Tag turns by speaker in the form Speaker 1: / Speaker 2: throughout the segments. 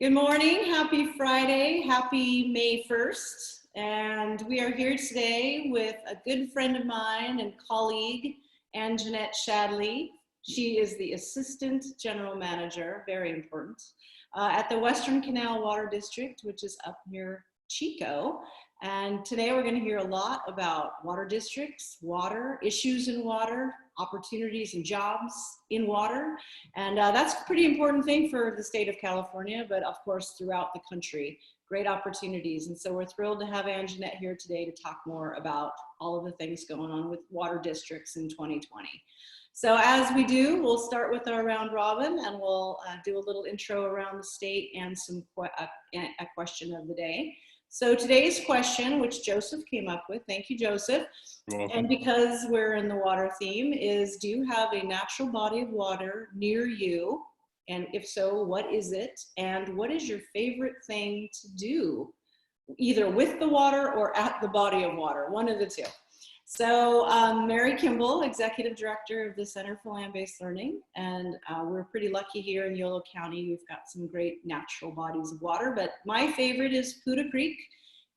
Speaker 1: Good morning, happy Friday, happy May 1st. And we are here today with a good friend of mine and colleague, Anjanette Shadley. She is the Assistant General Manager, very important, at the Western Canal Water District, which is up near Chico. And today we're going to hear a lot about water districts, water, issues in water, opportunities and jobs in water. And that's a pretty important thing for the state of California, but of course throughout the country, great opportunities. And so we're thrilled to have Anjanette here today to talk more about all of the things going on with water districts in 2020. So as we do, we'll start with our round robin and we'll do a little intro around the state and a question of the day. So today's question, which Joseph came up with, thank you, Joseph. And because we're in the water theme, is do you have a natural body of water near you? And if so, what is it? And what is your favorite thing to do, either with the water or at the body of water, one of the two? So Mary Kimball, Executive Director of the Center for Land-Based Learning, and we're pretty lucky here in Yolo County. We've got some great natural bodies of water, but my favorite is Poudre Creek,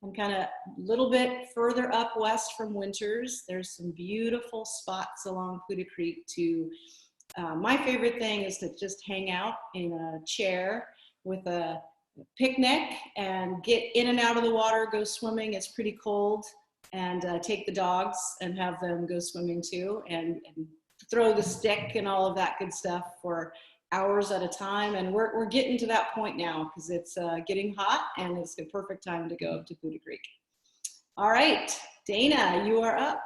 Speaker 1: and kind of a little bit further up west from Winters. There's some beautiful spots along Poudre Creek to, my favorite thing is to just hang out in a chair with a picnic and get in and out of the water, go swimming. It's pretty cold. And take the dogs and have them go swimming too, and throw the stick and all of that good stuff for hours at a time. And we're getting to that point now because it's getting hot and it's the perfect time to go up to Poudre Creek. All right, Dana, you are up.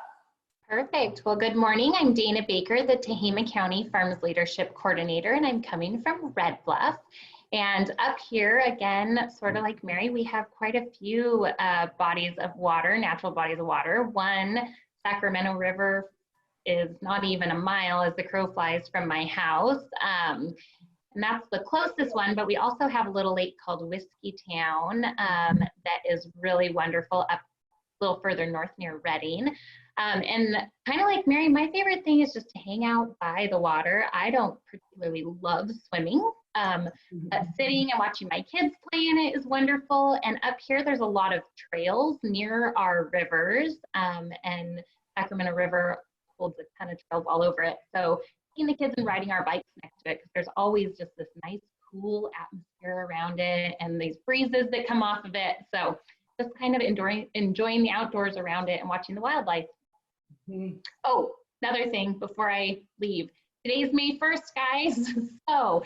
Speaker 2: Perfect. Well, good morning. I'm Dana Baker, the Tehama County Farms Leadership Coordinator, and I'm coming from Red Bluff. And up here, again, sort of like Mary, we have quite a few bodies of water, natural bodies of water. One, Sacramento River, is not even a mile as the crow flies from my house. And that's the closest one, but we also have a little lake called Whiskey Town that is really wonderful up a little further north near Redding. And kind of like Mary, my favorite thing is just to hang out by the water. I don't particularly love swimming, but sitting and watching my kids play in it is wonderful. And up here, there's a lot of trails near our rivers, and Sacramento River holds a ton of trails all over it. So taking the kids and riding our bikes next to it, because there's always just this nice, cool atmosphere around it and these breezes that come off of it. So just kind of enjoying the outdoors around it and watching the wildlife. Oh, another thing before I leave. Today's May 1st, guys. So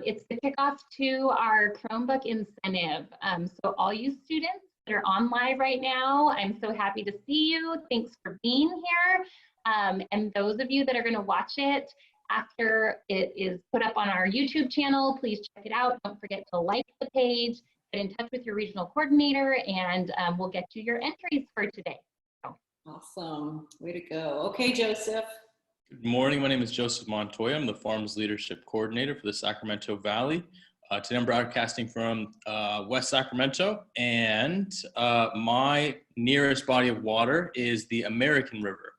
Speaker 2: it's the kickoff to our Chromebook incentive. So all you students that are on live right now, I'm so happy to see you. Thanks for being here. And those of you that are going to watch it after it is put up on our YouTube channel, please check it out. Don't forget to like the page, get in touch with your regional coordinator, and we'll get you your entries for today.
Speaker 1: Awesome. Way to go. Okay, Joseph.
Speaker 3: Good morning. My name is Joseph Montoya. I'm the Farms Leadership Coordinator for the Sacramento Valley. Today I'm broadcasting from West Sacramento, and my nearest body of water is the American River.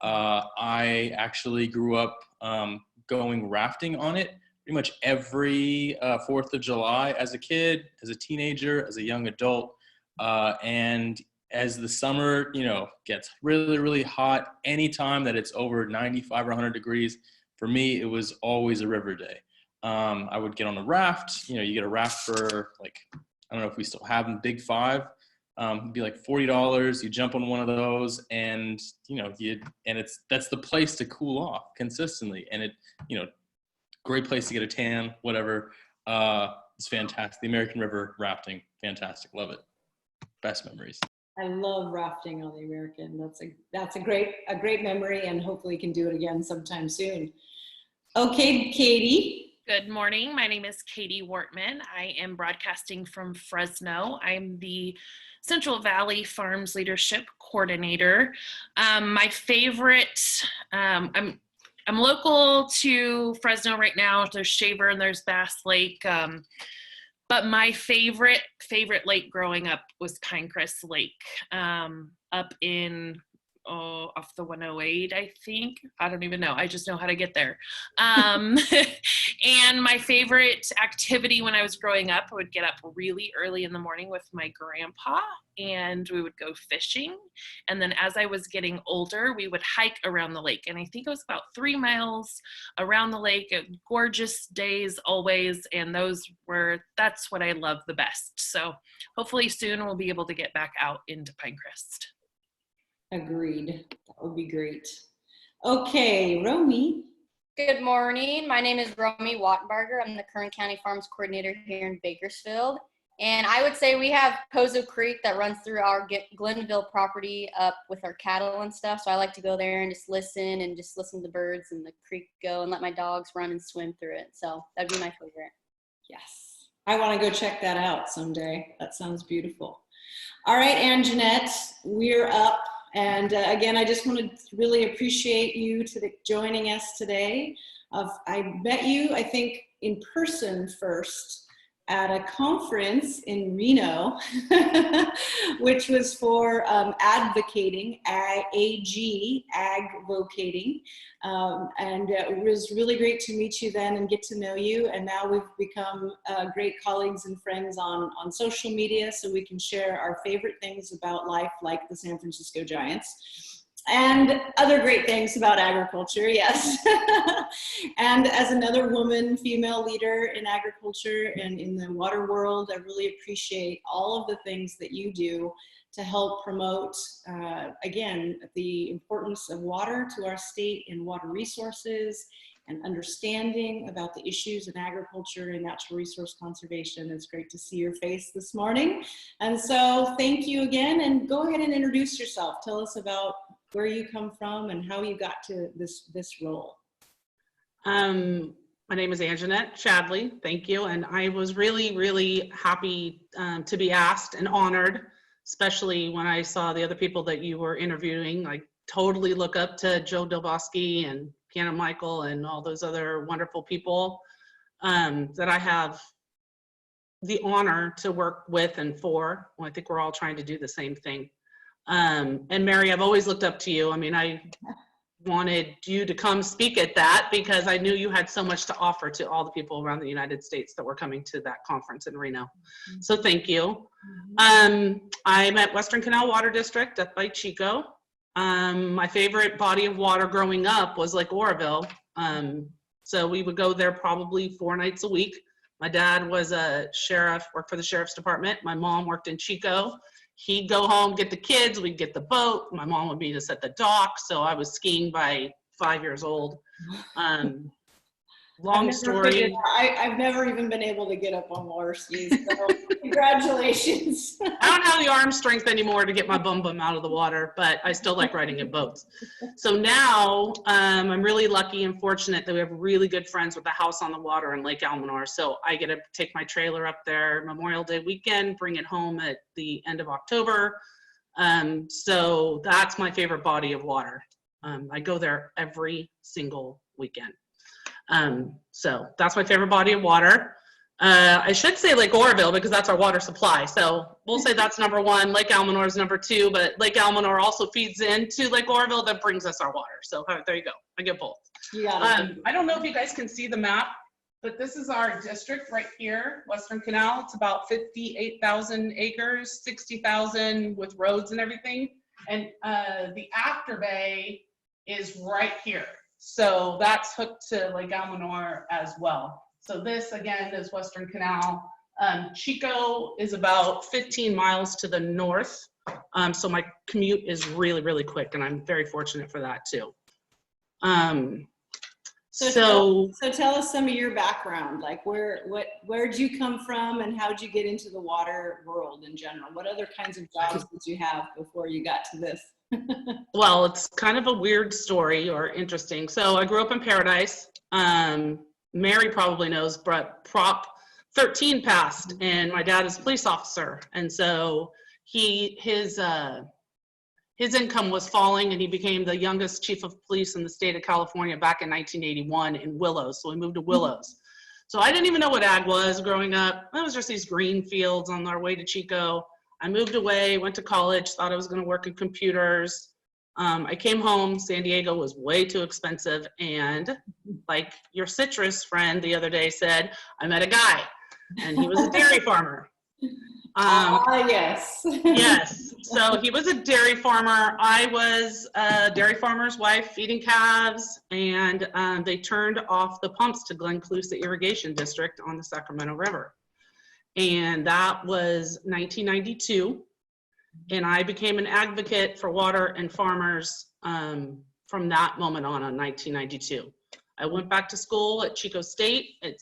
Speaker 3: I actually grew up going rafting on it pretty much every 4th of July as a kid, as a teenager, as a young adult, and as the summer, gets really, really hot, anytime that it's over 95 or 100 degrees, for me, it was always a river day. I would get on a raft. You get a raft for like, I don't know if we still have them, Big Five. It'd be like $40. You jump on one of those, and that's the place to cool off consistently. And it, great place to get a tan, whatever. It's fantastic. The American River rafting, fantastic. Love it. Best memories.
Speaker 1: I love rafting on the American. That's a great memory, and hopefully can do it again sometime soon. Okay, Katie.
Speaker 4: Good morning. My name is Katie Wortman. I am broadcasting from Fresno. I'm the Central Valley Farms Leadership Coordinator. My favorite, I'm local to Fresno right now. There's Shaver and there's Bass Lake. But my favorite lake growing up was Pinecrest Lake, up in off the 108, I think. I don't even know. I just know how to get there. And my favorite activity when I was growing up, I would get up really early in the morning with my grandpa and we would go fishing. And then as I was getting older, we would hike around the lake. And I think it was about 3 miles around the lake. Gorgeous days always. And that's what I love the best. So hopefully soon we'll be able to get back out into Pinecrest.
Speaker 1: Agreed. That would be great. Okay, Romy.
Speaker 5: Good morning. My name is Romy Wattenbarger. I'm the Kern County Farms Coordinator here in Bakersfield. And I would say we have Pozo Creek that runs through our Glenville property up with our cattle and stuff. So I like to go there and just listen to the birds and the creek go and let my dogs run and swim through it. So that'd be my favorite.
Speaker 1: Yes. I want to go check that out someday. That sounds beautiful. All right, Anjanette, we're up. And again, I just want to really appreciate you joining us today. I met you, I think, in person first at a conference in Reno, which was for advocating, advocating. And it was really great to meet you then and get to know you. And now we've become great colleagues and friends on social media, so we can share our favorite things about life, like the San Francisco Giants. And other great things about agriculture, yes. And as another woman, female leader in agriculture and in the water world, I really appreciate all of the things that you do to help promote, again, the importance of water to our state and water resources and understanding about the issues in agriculture and natural resource conservation. It's great to see your face this morning. And so thank you again, and go ahead and introduce yourself. Tell us about where you come from and how you got to this role.
Speaker 6: My name is Anjanette Shadley, thank you. And I was really, really happy to be asked and honored, especially when I saw the other people that you were interviewing. I totally look up to Joe Delbosky and Piano Michael and all those other wonderful people that I have the honor to work with and for. Well, I think we're all trying to do the same thing. And Mary, I've always looked up to you. I mean, I wanted you to come speak at that because I knew you had so much to offer to all the people around the United States that were coming to that conference in Reno. So thank you. I'm at Western Canal Water District up by Chico. My favorite body of water growing up was Lake Oroville. So we would go there probably 4 nights a week. My dad was a sheriff, worked for the sheriff's department. My mom worked in Chico. He'd go home, get the kids, we'd get the boat. My mom would meet us at the dock. So I was skiing by 5 years old. Long story.
Speaker 1: I've never even been able to get up on water skis, so congratulations.
Speaker 6: I don't have the arm strength anymore to get my bum out of the water, but I still like riding in boats. So now I'm really lucky and fortunate that we have really good friends with the house on the water in Lake Almanor. So I get to take my trailer up there Memorial Day weekend, bring it home at the end of October. So that's my favorite body of water. I go there every single weekend. So that's my favorite body of water. I should say Lake Oroville because that's our water supply. So we'll say that's number 1. Lake Almanor is number 2, but Lake Almanor also feeds into Lake Oroville that brings us our water. So there you go. I get both. I don't know if you guys can see the map, but this is our district right here, Western Canal. It's about 58,000 acres, 60,000 with roads and everything. And the after bay is right here. So that's hooked to Lake Almanor as well. So this again is Western Canal. Chico is about 15 miles to the north. So my commute is really, really quick, and I'm very fortunate for that too. So
Speaker 1: tell us some of your background, like where'd you come from and how'd you get into the water world in general? What other kinds of jobs did you have before you got to this?
Speaker 6: Well, it's kind of a weird story or interesting. So I grew up in Paradise. Mary probably knows, but Prop 13 passed, and my dad is a police officer. And so his income was falling, and he became the youngest chief of police in the state of California back in 1981 in Willows. So we moved to Willows. So I didn't even know what ag was growing up. It was just these green fields on our way to Chico. I moved away, went to college, thought I was going to work in computers. I came home, San Diego was way too expensive, and like your citrus friend the other day said, I met a guy, and he was a dairy farmer.
Speaker 1: Yes.
Speaker 6: Yes, so he was a dairy farmer. I was a dairy farmer's wife feeding calves, and they turned off the pumps to Glenn-Clusah Irrigation District on the Sacramento River. And that was 1992. And I became an advocate for water and farmers from that moment on 1992. I went back to school at Chico State at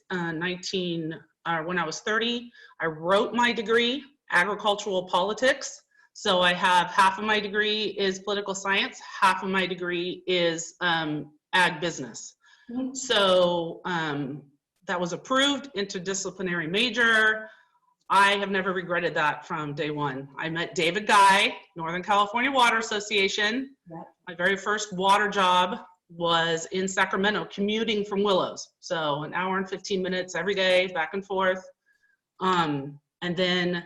Speaker 6: when I was 30. I wrote my degree, agricultural politics. So I have half of my degree is political science, half of my degree is ag business. So that was approved, interdisciplinary major. I have never regretted that from day one. I met David Guy, Northern California Water Association.
Speaker 1: Yep.
Speaker 6: My very first water job was in Sacramento, commuting from Willows. So an hour and 15 minutes every day, back and forth. And then,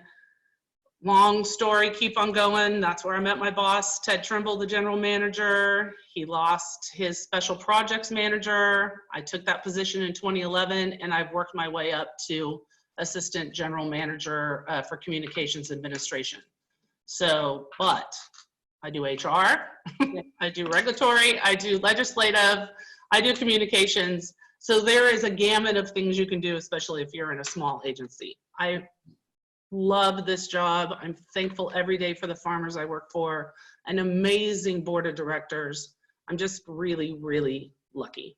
Speaker 6: long story, keep on going. That's where I met my boss, Ted Trimble, the general manager. He lost his special projects manager. I took that position in 2011, and I've worked my way up to assistant general manager for communications administration. So, but I do HR, I do regulatory, I do legislative, I do communications. So there is a gamut of things you can do, especially if you're in a small agency. I love this job. I'm thankful every day for the farmers I work for, an amazing board of directors. I'm just really, really lucky.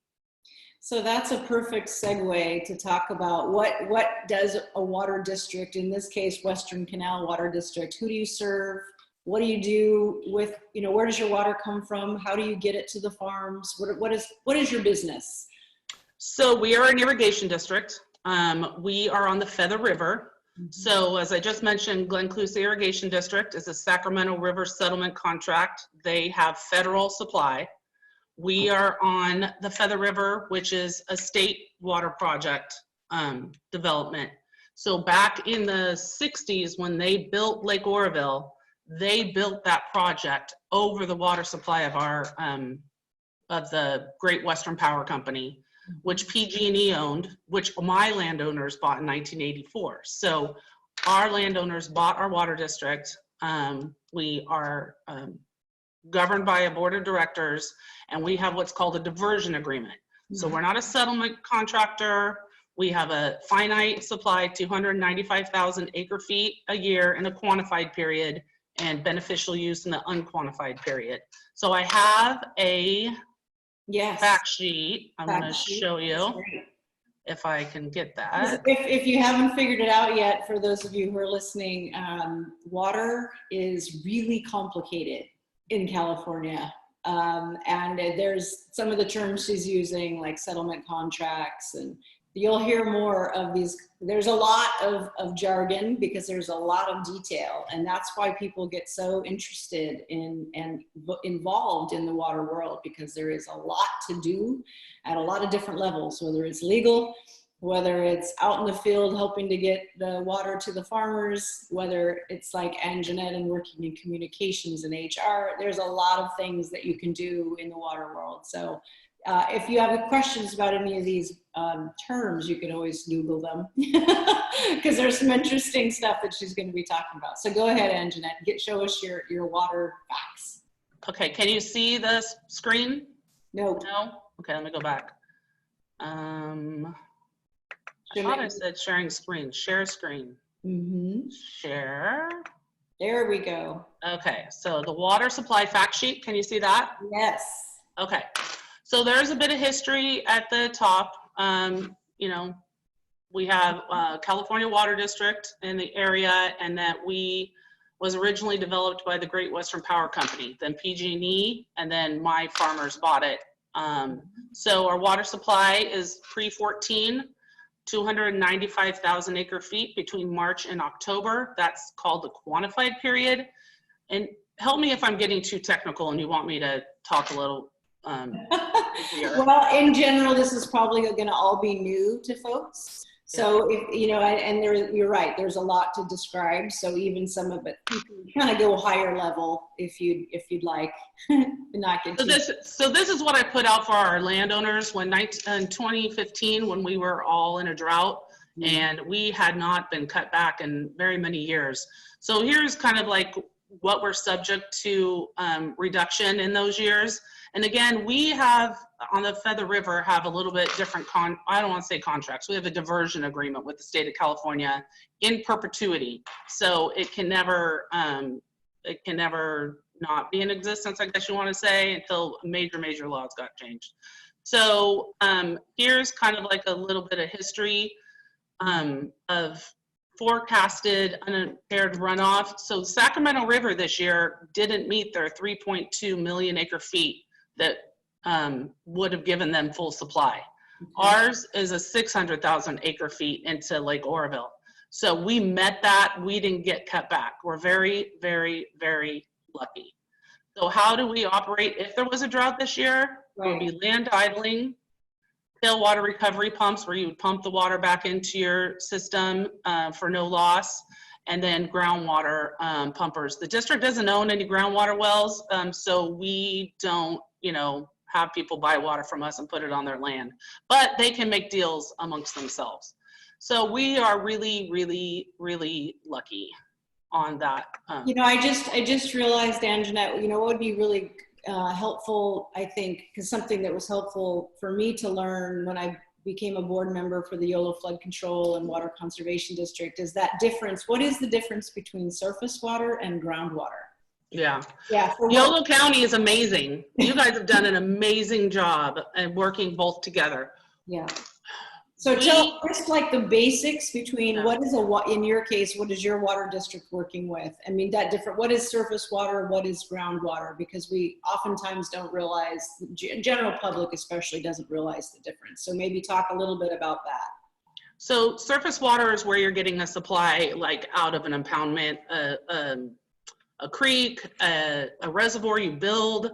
Speaker 1: So that's a perfect segue to talk about what does a water district, in this case, Western Canal Water District, who do you serve? What do you do with, where does your water come from? How do you get it to the farms? What is your business?
Speaker 6: So we are an irrigation district. We are on the Feather River. Mm-hmm. So as I just mentioned, Glenn-Clusah Irrigation District is a Sacramento River settlement contract. They have federal supply. We are on the Feather River, which is a state water project development. So back in the 60s, when they built Lake Oroville, they built that project over the water supply of our of the Great Western Power Company, which PG&E owned, which my landowners bought in 1984. So our landowners bought our water district. We are governed by a board of directors, and we have what's called a diversion agreement. So we're not a settlement contractor. We have a finite supply, 295,000 acre feet a year in a quantified period, and beneficial use in the unquantified period. So I have a fact sheet. I'm going to show you if I can get that.
Speaker 1: If you haven't figured it out yet, for those of you who are listening, water is really complicated in California. And there's some of the terms she's using, like settlement contracts, and you'll hear more of these. There's a lot of jargon because there's a lot of detail, and that's why people get so interested in and involved in the water world, because there is a lot to do at a lot of different levels, whether it's legal, whether it's out in the field helping to get the water to the farmers, whether it's like Anjanette and working in communications and HR. There's a lot of things that you can do in the water world. So if you have questions about any of these terms, you can always Google them because there's some interesting stuff that she's going to be talking about. So go ahead, Anjanette, show us your water facts.
Speaker 6: Okay, can you see the screen?
Speaker 1: No.
Speaker 6: No? Okay, let me go back. I thought I said sharing screen. Share screen.
Speaker 1: Mm-hmm.
Speaker 6: Share.
Speaker 1: There we go.
Speaker 6: Okay, so the water supply fact sheet, can you see that?
Speaker 1: Yes.
Speaker 6: Okay, so there's a bit of history at the top. We have California Water District in the area, and that was originally developed by the Great Western Power Company, then PG&E, and then my farmers bought it. So our water supply is pre-14. 295,000 acre feet between March and October. That's called the quantified period. And help me if I'm getting too technical and you want me to talk a little
Speaker 1: Well, in general, this is probably going to all be new to folks. So if, you know, and you're right, there's a lot to describe. So even some of it, you can kind of go higher level if you'd like, and not get
Speaker 6: So this is what I put out for our landowners in 2015, when we were all in a drought, and we had not been cut back in very many years. So here's kind of like what we're subject to reduction in those years. And again, we have on the Feather River have a little bit different I don't want to say contracts. We have a diversion agreement with the state of California in perpetuity. So it can never not be in existence, I guess you want to say, until major laws got changed. So here's kind of like a little bit of history of forecasted unimpaired runoff. So Sacramento River this year didn't meet their 3.2 million acre feet that would have given them full supply. Ours is a 600,000 acre feet into Lake Oroville. So we met that, we didn't get cut back. We're very, very, very lucky. So how do we operate if there was a drought this year? It would be land idling, tailwater recovery pumps where you would pump the water back into your system for no loss, and then groundwater pumpers. The district doesn't own any groundwater wells, so we don't, you know, have people buy water from us and put it on their land, but they can make deals amongst themselves. So we are really, really, really lucky on that.
Speaker 1: You know, I just realized, Anjanette, you know, what would be really helpful, I think, because something that was helpful for me to learn when I became a board member for the Yolo Flood Control and Water Conservation District is that difference. What is the difference between surface water and groundwater?
Speaker 6: Yeah.
Speaker 1: Yeah.
Speaker 6: Yolo County is amazing. You guys have done an amazing job and working both together.
Speaker 1: Yeah. So tell us like the basics between what is in your case, what is your water district working with? I mean, what is surface water? What is groundwater? Because we oftentimes don't realize, the general public especially doesn't realize the difference. So maybe talk a little bit about that.
Speaker 6: So surface water is where you're getting a supply like out of an impoundment, a creek, a reservoir you build.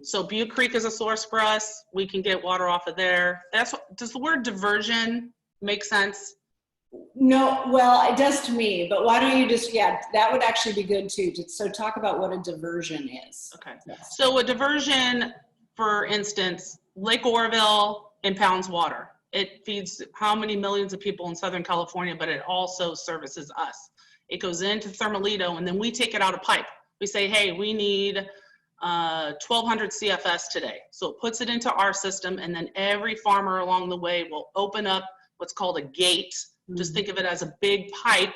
Speaker 6: So Butte Creek is a source for us. We can get water off of there. Does the word diversion make sense?
Speaker 1: No, well, it does to me, but why don't you just, that would actually be good too. So talk about what a diversion is.
Speaker 6: Okay.
Speaker 1: Yes.
Speaker 6: So a diversion, for instance, Lake Oroville impounds water. It feeds how many millions of people in Southern California, but it also services us. It goes into Thermalito, and then we take it out of pipe. We say, hey, we need 1,200 CFS today. So it puts it into our system, and then every farmer along the way will open up what's called a gate. Just think of it as a big pipe,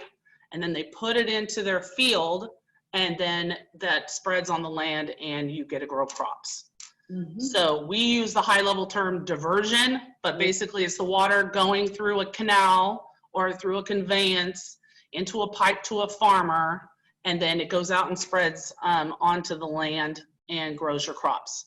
Speaker 6: and then they put it into their field, and then that spreads on the land, and you get to grow crops. So we use the high-level term diversion, but basically it's the water going through a canal or through a conveyance into a pipe to a farmer, and then it goes out and spreads onto the land and grows your crops.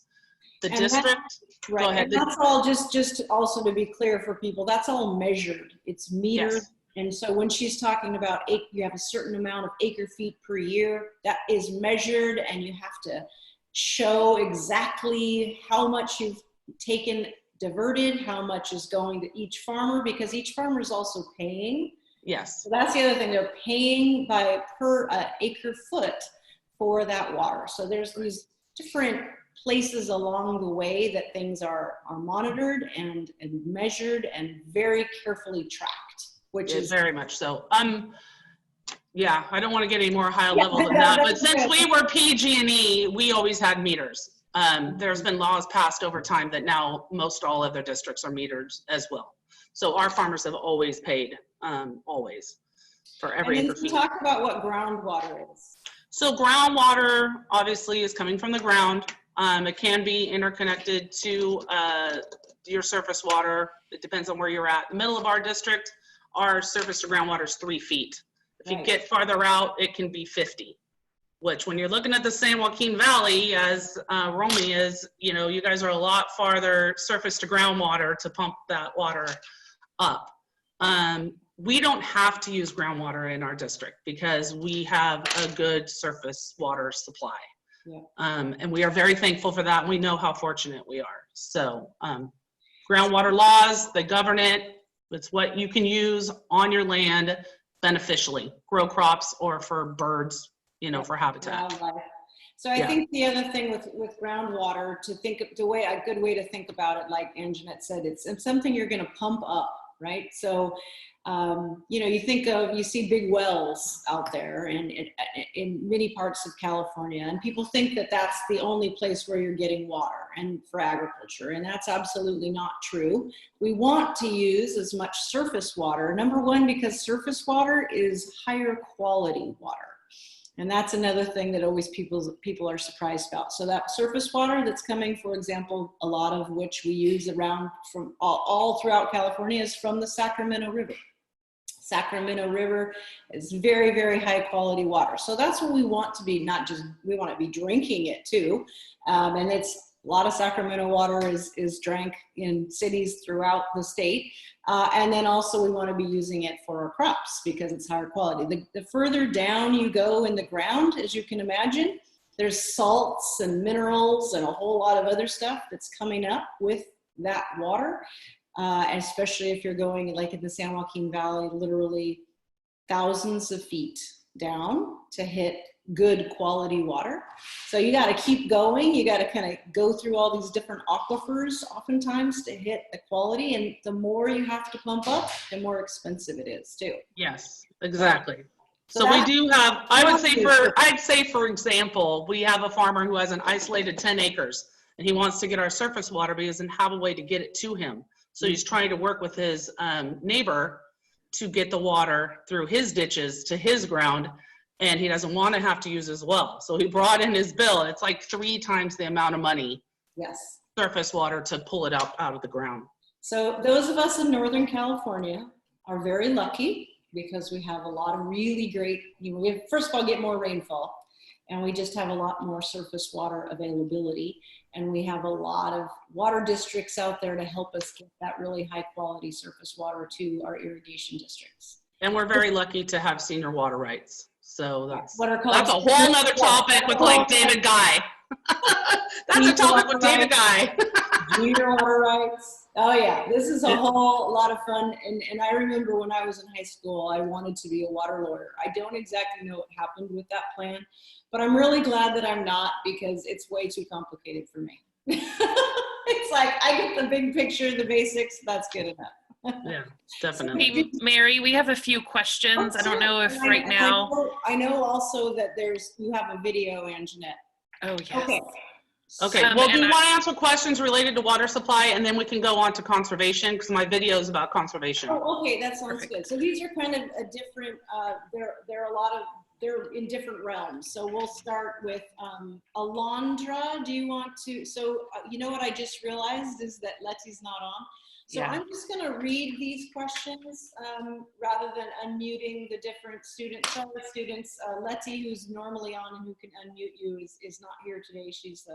Speaker 6: The district, go ahead.
Speaker 1: And that's all just also to be clear for people, that's all measured. It's metered.
Speaker 6: Yes.
Speaker 1: And so when she's talking about you have a certain amount of acre feet per year, that is measured, and you have to show exactly how much you've taken, diverted, how much is going to each farmer, because each farmer is also paying.
Speaker 6: Yes.
Speaker 1: So that's the other thing, they're paying per acre foot for that water. So there's these different places along the way that things are monitored and measured and very carefully tracked, which is
Speaker 6: very much so. Yeah, I don't want to get any more high level than that, but since we were PG&E, we always had meters. There's been laws passed over time that now most all other districts are metered as well. So our farmers have always paid, always, for every acre feet.
Speaker 1: Talk about what groundwater is.
Speaker 6: So groundwater obviously is coming from the ground. It can be interconnected to your surface water. It depends on where you're at. The middle of our district, our surface to groundwater is 3 feet. If you get farther out, it can be 50, which when you're looking at the San Joaquin Valley, as Romy is, you know, you guys are a lot farther surface to groundwater to pump that water up. We don't have to use groundwater in our district because we have a good surface water supply. Yeah. And we are very thankful for that. And we know how fortunate we are. So groundwater laws, they govern it. It's what you can use on your land beneficially, grow crops or for birds, you know, for habitat.
Speaker 1: Wildlife. So I think the other thing with groundwater, to think of a good way to think about it, like Anjanette said, it's something you're going to pump up, right? So, you know, you see big wells out there and in many parts of California, and people think that that's the only place where you're getting water and for agriculture, and that's absolutely not true. We want to use as much surface water, number one, because surface water is higher quality water. And that's another thing that always people are surprised about. So that surface water that's coming, for example, a lot of which we use around from all throughout California, is from the Sacramento River. Sacramento River is very, very high quality water. So that's what we want to be, we want to be drinking it too. And a lot of Sacramento water is drank in cities throughout the state. And then also we want to be using it for our crops because it's higher quality. The further down you go in the ground, as you can imagine, there's salts and minerals and a whole lot of other stuff that's coming up with that water. Especially if you're going, like in the San Joaquin Valley, literally thousands of feet down to hit good quality water. So you got to keep going. You got to kind of go through all these different aquifers oftentimes to hit the quality. And the more you have to pump up, the more expensive it is too.
Speaker 6: Yes, exactly. So we do have, I'd say for example, we have a farmer who has an isolated 10 acres and he wants to get our surface water, but he doesn't have a way to get it to him. So he's trying to work with his neighbor to get the water through his ditches to his ground, and he doesn't want to have to use his well. So he brought in his bill, and it's like 3 times the amount of money,
Speaker 1: Yes,
Speaker 6: surface water, to pull it out of the ground.
Speaker 1: so those of us in Northern California are very lucky because we have a lot of really great, we first of all get more rainfall, and we just have a lot more surface water availability. And we have a lot of water districts out there to help us get that really high quality surface water to our irrigation districts.
Speaker 6: And we're very lucky to have senior water rights. So that's
Speaker 1: What are called
Speaker 6: a whole nother topic with like David Guy. That's a topic with David Guy.
Speaker 1: Junior water rights. Oh yeah, this is a whole lot of fun. And I remember when I was in high school, I wanted to be a water lawyer. I don't exactly know what happened with that plan, but I'm really glad that I'm not, because it's way too complicated for me. It's like, I get the big picture, the basics, that's good enough.
Speaker 6: Yeah, definitely.
Speaker 4: Hey, Mary, we have a few questions. I don't know if right now.
Speaker 1: I know also that you have a video, Anjanette.
Speaker 4: Oh, yes.
Speaker 6: Okay, well, do you want to answer questions related to water supply, and then we can go on to conservation, because my video is about conservation.
Speaker 1: Oh, okay, that sounds good. So these are kind of a different, they're in different realms. So we'll start with Alondra. Do you want to, you know what I just realized is that Letty's not on. So yeah. I'm just gonna read these questions rather than unmuting the different students. Some of the students, Letty, who's normally on and who can unmute you, is not here today. She's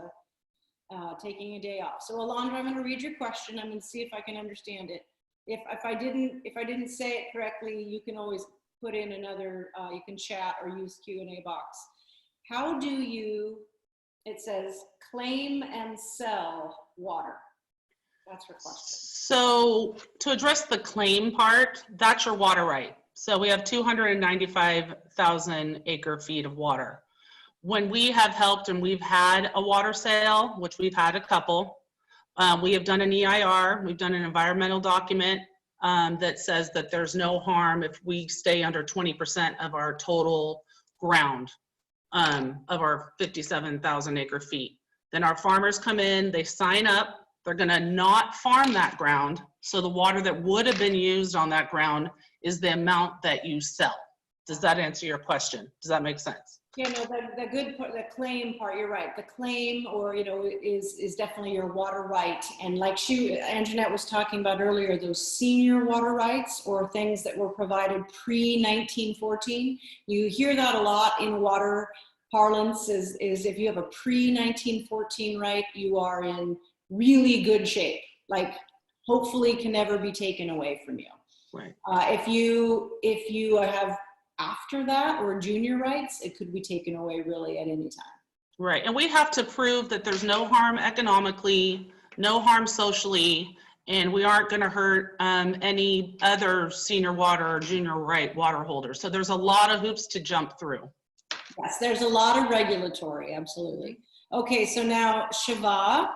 Speaker 1: taking a day off. So Alondra, I'm gonna read your question. I'm gonna see if I can understand it. If I didn't say it correctly, you can always put in another, you can chat or use Q&A box. How do you, it says, claim and sell water? That's her question.
Speaker 6: So to address the claim part, that's your water right. So we have 295,000 acre feet of water. When we have helped and we've had a water sale, which we've had a couple, we have done an EIR, we've done an environmental document that says that there's no harm if we stay under 20% of our total ground of our 57,000 acre feet. Then our farmers come in, they sign up, they're gonna not farm that ground. So the water that would have been used on that ground is the amount that you sell. Does that answer your question? Does that make sense?
Speaker 1: Yeah, no, the good part, the claim part, you're right. The claim, or is definitely your water right. And like Anjanette was talking about earlier, those senior water rights or things that were provided pre-1914. You hear that a lot in water parlance. Is if you have a pre-1914 right, you are in really good shape. Like hopefully can never be taken away from you.
Speaker 6: Right.
Speaker 1: If you have after that or junior rights, it could be taken away really at any time.
Speaker 6: Right, and we have to prove that there's no harm economically, no harm socially, and we aren't going to hurt any other senior water or junior right water holders. So there's a lot of hoops to jump through.
Speaker 1: Yes, there's a lot of regulatory, absolutely. Okay, so now Shiva.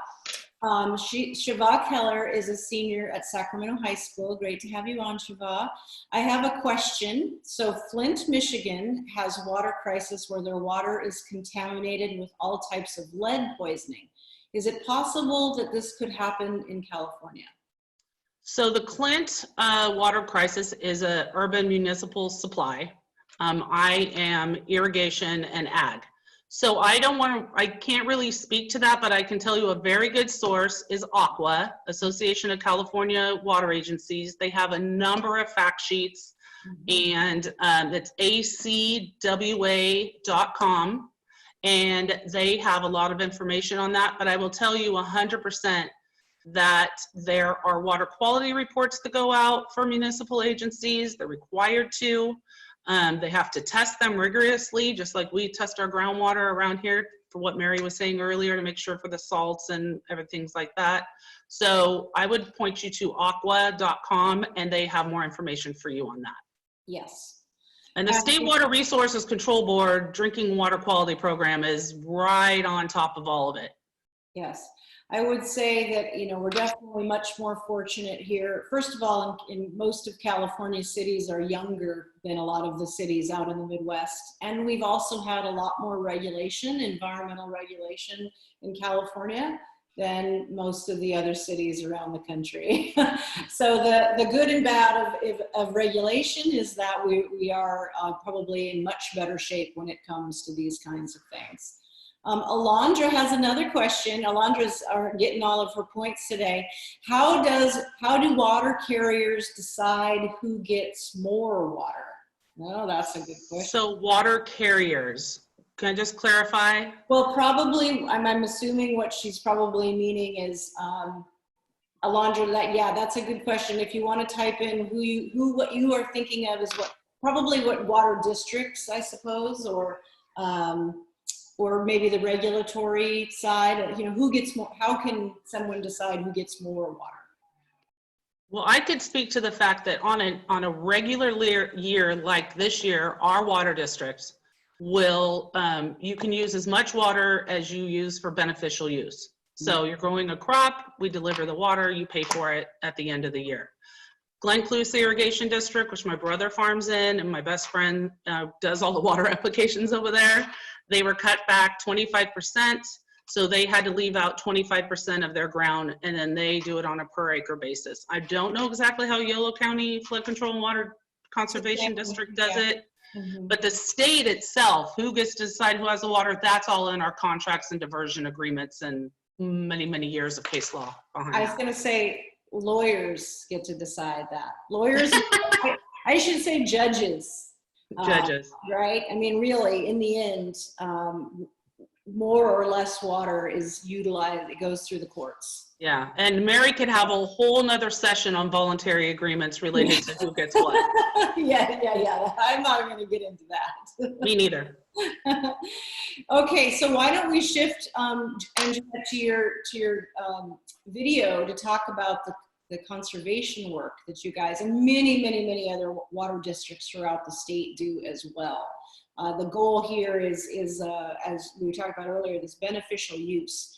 Speaker 1: Shiva Keller is a senior at Sacramento High School. Great to have you on, Shiva. I have a question. So Flint, Michigan has a water crisis where their water is contaminated with all types of lead poisoning. Is it possible that this could happen in California?
Speaker 6: So the Clint water crisis is an urban municipal supply. I am irrigation and ag. So I can't really speak to that, but I can tell you a very good source is ACWA, Association of California Water Agencies. They have a number of fact sheets, and it's acwa.com, and they have a lot of information on that. But I will tell you 100% that there are water quality reports that go out for municipal agencies. They're required to. They have to test them rigorously, just like we test our groundwater around here, for what Mary was saying earlier, to make sure for the salts and everything like that. So I would point you to aqua.com, and they have more information for you on that.
Speaker 1: Yes.
Speaker 6: And the State Water Resources Control Board Drinking Water Quality Program is right on top of all of it.
Speaker 1: Yes. I would say that, you know, we're definitely much more fortunate here. First of all, in most of California, cities are younger than a lot of the cities out in the Midwest. And we've also had a lot more regulation, environmental regulation in California than most of the other cities around the country. So the good and bad of regulation is that we are probably in much better shape when it comes to these kinds of things. Alondra has another question. Alondra's getting all of her points today. How do water carriers decide who gets more water? No, that's a good question.
Speaker 6: So water carriers, can I just clarify?
Speaker 1: Well, probably, I'm assuming what she's probably meaning is, Alondra, that's a good question. If you want to type in what you are thinking of is probably what water districts, I suppose, or maybe the regulatory side, you know, who gets more, how can someone decide who gets more water?
Speaker 6: Well, I could speak to the fact that on a regular year like this year, our water districts will, you can use as much water as you use for beneficial use. So you're growing a crop, we deliver the water, you pay for it at the end of the year. Glen Cluse Irrigation District, which my brother farms in, and my best friend does all the water applications over there, they were cut back 25%. So they had to leave out 25% of their ground, and then they do it on a per acre basis. I don't know exactly how Yolo County Flood Control and Water Conservation District does it, but the state itself, who gets to decide who has the water, that's all in our contracts and diversion agreements and many, many years of case law behind
Speaker 1: I was going to say lawyers get to decide that. Lawyers, I should say judges.
Speaker 6: Judges.
Speaker 1: Right? I mean, really, in the end, more or less water is utilized, it goes through the courts.
Speaker 6: Yeah, and Mary could have a whole nother session on voluntary agreements related to who gets what.
Speaker 1: Yeah. I'm not going to get into that.
Speaker 6: Me neither.
Speaker 1: Okay, so why don't we shift, Anjanette, to your video to talk about the conservation work that you guys and many other water districts throughout the state do as well. The goal here is as we talked about earlier, this beneficial use.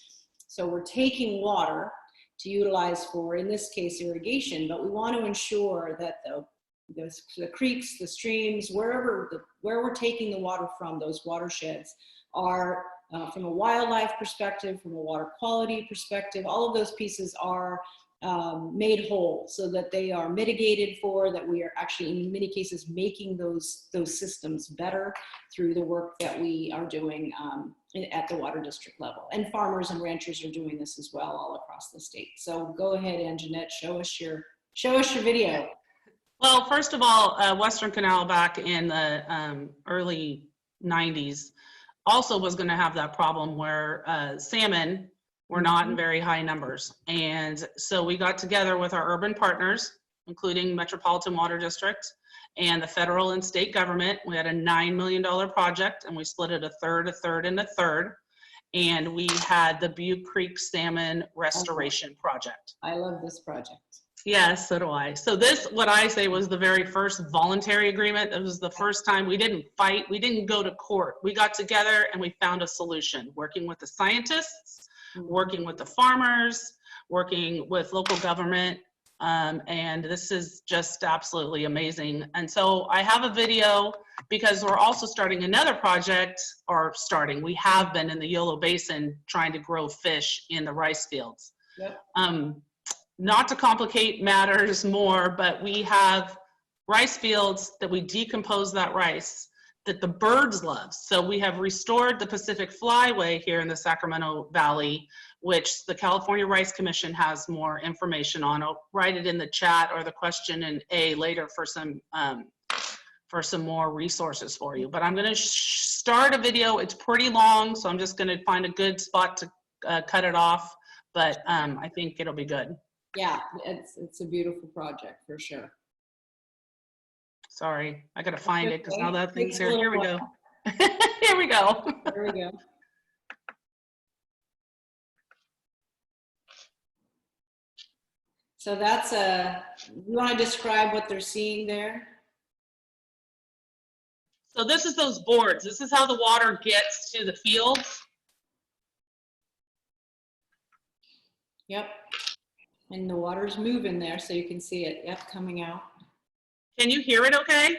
Speaker 1: So we're taking water to utilize for, in this case, irrigation, but we want to ensure that the creeks, the streams, where we're taking the water from, those watersheds are from a wildlife perspective, from a water quality perspective, all of those pieces are made whole so that they are mitigated for, that we are actually in many cases making those systems better through the work that we are doing at the water district level. And farmers and ranchers are doing this as well all across the state. So go ahead, Anjanette, show us your video.
Speaker 6: Well, first of all, Western Canal back in the early 90s also was going to have that problem where salmon were not in very high numbers. And so we got together with our urban partners, including Metropolitan Water District and the federal and state government. We had a $9 million project, and we split it a third, and a third. and we had the Butte Creek Salmon Restoration Project.
Speaker 1: I love this project.
Speaker 6: Yes, so do I. So this, what I say, was the very first voluntary agreement. It was the first time we didn't fight. We didn't go to court. We got together and we found a solution, working with the scientists, working with the farmers, working with local government. And this is just absolutely amazing. And so I have a video because we're also starting another project, we have been in the Yolo Basin trying to grow fish in the rice fields.
Speaker 1: Yep.
Speaker 6: Not to complicate matters more, but we have rice fields that we decompose that rice that the birds love. So we have restored the Pacific Flyway here in the Sacramento Valley, which the California Rice Commission has more information on. I'll write it in the chat or the question in A later for some more resources for you. But I'm gonna start a video. It's pretty long, so I'm just gonna find a good spot to cut it off, but I think it'll be good.
Speaker 1: Yeah, it's a beautiful project for sure.
Speaker 6: Sorry, I gotta find it because now that thing's
Speaker 1: Takes
Speaker 6: here.
Speaker 1: a
Speaker 6: Here we
Speaker 1: little
Speaker 6: go. Here we go.
Speaker 1: There we go. So that's you want to describe what they're seeing there?
Speaker 6: So this is those boards. This is how the water gets to the fields.
Speaker 1: Yep. And the water's moving there, so you can see it. Yep, coming out.
Speaker 6: Can you hear it okay?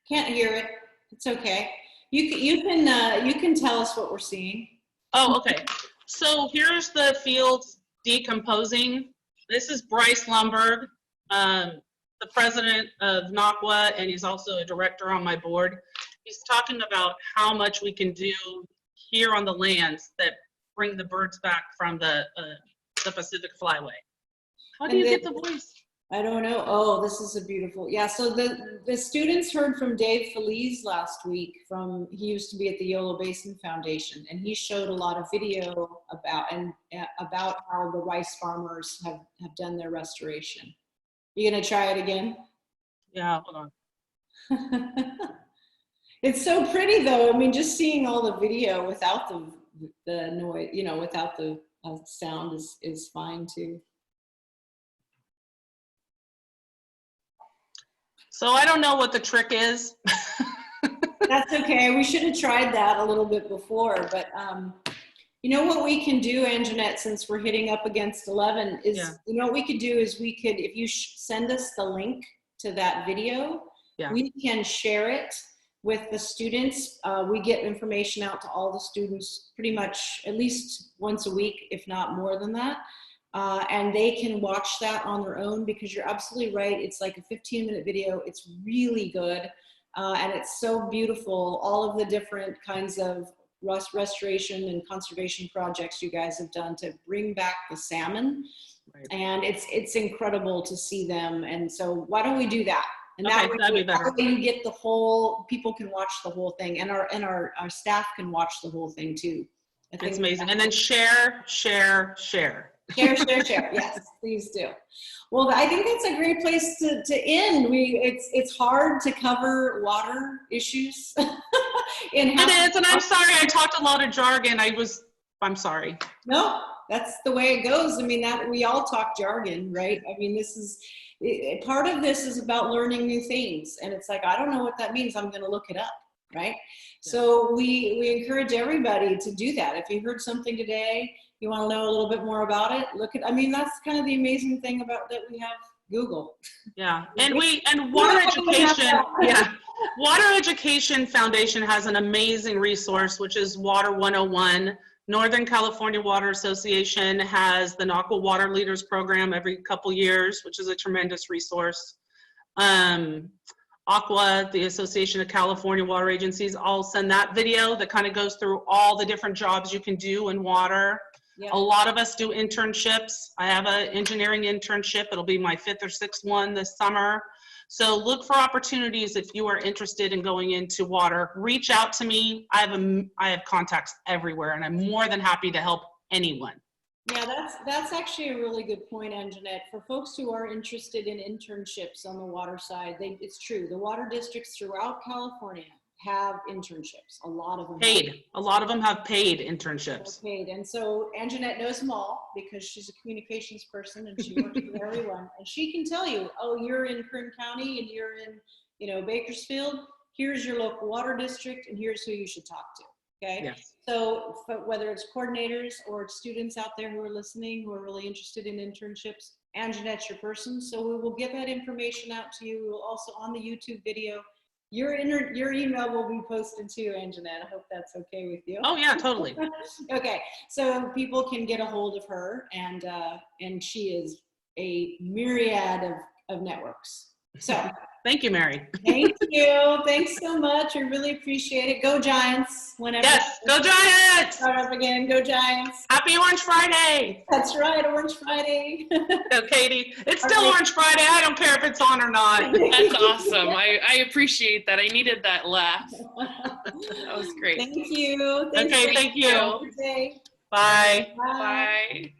Speaker 1: Can't hear it. It's okay. You can tell us what we're seeing.
Speaker 6: Oh, okay. So here's the fields decomposing. This is Bryce Lumberg, the president of NACWA, and he's also a director on my board. He's talking about how much we can do here on the lands that bring the birds back from the Pacific Flyway. How do you get the voice?
Speaker 1: I don't know. Oh, this is a beautiful, yeah. So the students heard from Dave Feliz last week he used to be at the Yolo Basin Foundation, and he showed a lot of video about how the rice farmers have done their restoration. You gonna try it again?
Speaker 6: Yeah, hold on.
Speaker 1: It's so pretty though. I mean, just seeing all the video without the noise, without the sound is fine too.
Speaker 6: So I don't know what the trick is.
Speaker 1: That's okay. We should have tried that a little bit before, but you know what we can do, Anjanette, since we're hitting up against 11 is, you know what we could do is if you send us the link to that video, we can share it with the students. We get information out to all the students pretty much at least once a week, if not more than that. And they can watch that on their own, because you're absolutely right. It's like a 15-minute video. It's really good. And it's so beautiful. All of the different kinds of restoration and conservation projects you guys have done to bring back the salmon. Right. And it's incredible to see them. And so why don't we do that? And
Speaker 6: that'd be better.
Speaker 1: That way you get people can watch the whole thing, and our staff can watch the whole thing too. I think
Speaker 6: it's amazing. And then share.
Speaker 1: Share. Yes, please do. Well, I think that's a great place to end. It's hard to cover water issues.
Speaker 6: It is, and I'm sorry I talked a lot of jargon. I'm sorry.
Speaker 1: No, that's the way it goes. I mean, that we all talk jargon, right? I mean, part of this is about learning new things, and it's like, I don't know what that means. I'm going to look it up, right? Yeah. So we encourage everybody to do that. If you heard something today, you want to know a little bit more about it, that's kind of the amazing thing about that we have Google.
Speaker 6: Yeah, and Water Education, Water Education Foundation has an amazing resource, which is Water 101. Northern California Water Association has the NACWA Water Leaders Program every couple years, which is a tremendous resource. ACWA, the Association of California Water Agencies, I'll send that video that kind of goes through all the different jobs you can do in water. Yeah. A lot of us do internships. I have an engineering internship. It'll be my 5th or 6th one this summer. So look for opportunities if you are interested in going into water. Reach out to me. I have contacts everywhere, and I'm more than happy to help anyone.
Speaker 1: Yeah, that's actually a really good point, Anjanette. For folks who are interested in internships on the water side, it's true. The water districts throughout California have internships. A lot of them
Speaker 6: Paid. A lot of them have paid internships.
Speaker 1: paid. And so Anjanette knows them all because she's a communications person and she works with everyone. And she can tell you, oh, you're in Kern County and you're in, you know, Bakersfield. Here's your local water district and here's who you should talk to. Okay.
Speaker 6: Yes.
Speaker 1: So whether it's coordinators or students out there who are listening, who are really interested in internships, Anjanette's your person. So we will get that information out to you. We will also on the YouTube video. Your email will be posted too, Anjanette. I hope that's okay with you.
Speaker 6: Oh yeah, totally.
Speaker 1: Okay, so people can get a hold of her, and she is a myriad of networks. So
Speaker 6: Thank you, Mary.
Speaker 1: thank you. Thanks so much. I really appreciate it. Go Giants. Whenever
Speaker 6: Yes, go Giants!
Speaker 1: start up again. Go Giants.
Speaker 6: Happy Orange Friday.
Speaker 1: That's right, Orange Friday.
Speaker 6: So, Katie, it's still Orange Friday. I don't care if it's on or not.
Speaker 4: That's awesome. I appreciate that. I needed that laugh. That was great.
Speaker 1: Thank you.
Speaker 6: Okay, thank you.
Speaker 1: Have a good day.
Speaker 6: Bye.
Speaker 1: Bye.
Speaker 4: Bye.